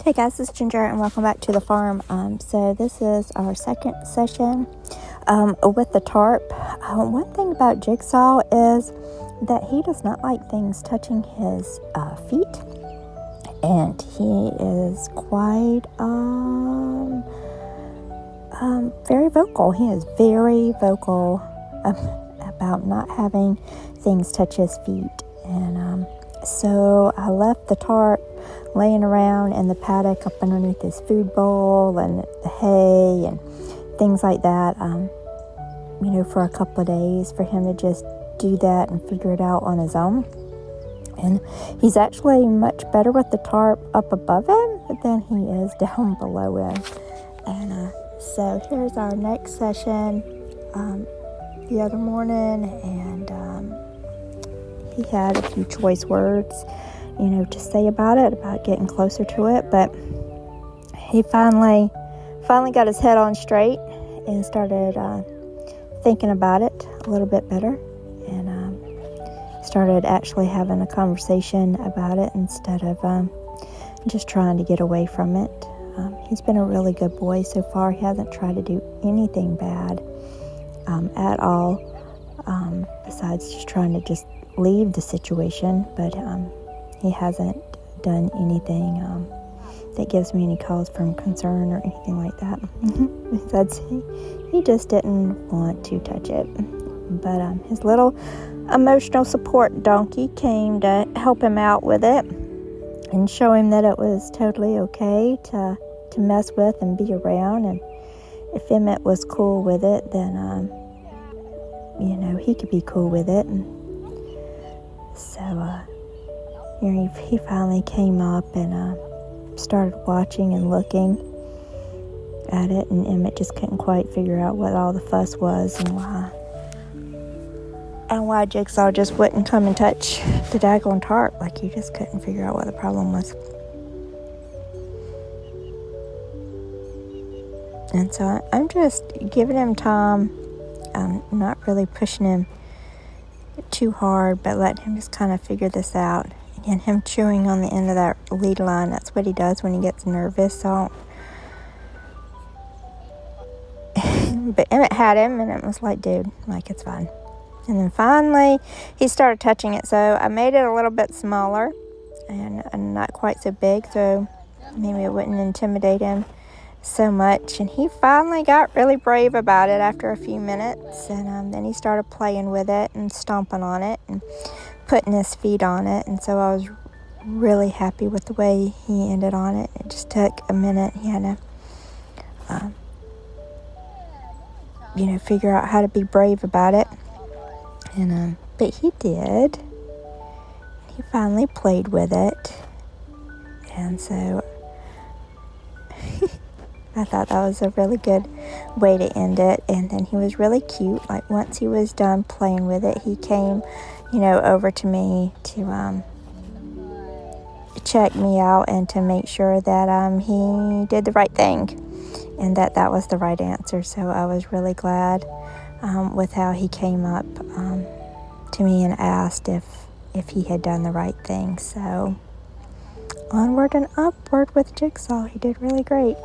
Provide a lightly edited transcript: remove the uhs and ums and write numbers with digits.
Hey guys, this is Ginger and welcome back to the farm. So this is our second session with the tarp. One thing about Jigsaw is that he does not like things touching his feet, and he is quite very vocal. He is very vocal about not having things touch his feet, and so I left the tarp laying around in the paddock up underneath his food bowl and the hay and things like that, for a couple of days for him to just do that and figure it out on his own. And he's actually much better with the tarp up above him than he is down below him. And so here's our next session the other morning, and he had a few choice words to say about getting closer to it, but he finally got his head on straight and started thinking about it a little bit better, and started actually having a conversation about it instead of just trying to get away from it. He's been a really good boy so far. He hasn't tried to do anything bad at all, besides just trying to just leave the situation, but he hasn't done anything that gives me any cause for concern or anything like that. He just didn't want to touch it. But his little emotional support donkey came to help him out with it and show him that it was totally okay to mess with and be around. And if Emmett was cool with it, then he could be cool with it. And so he finally came up and started watching and looking at it, and Emmett just couldn't quite figure out what all the fuss was and why Jigsaw just wouldn't come and touch the daggone tarp. Like, he just couldn't figure out what the problem was. And so I'm just giving him time, not really pushing him too hard, but letting him just kind of figure this out. And him chewing on the end of that lead line, that's what he does when he gets nervous. So but Emmett had him, and it was like, dude, like, it's fine. And then finally he started touching it, so I made it a little bit smaller and not quite so big, so maybe it wouldn't intimidate him so much. And he finally got really brave about it after a few minutes, and then he started playing with it and stomping on it and putting his feet on it. And so I was really happy with the way he ended on it. It just took a minute. He had to figure out how to be brave about it, and but he did. He finally played with it, and so I thought that was a really good way to end it. And then he was really cute. Like, once he was done playing with it, he came over to me to check me out and to make sure that he did the right thing and that was the right answer. So I was really glad with how he came up to me and asked if he had done the right thing. So onward and upward with Jigsaw. He did really great.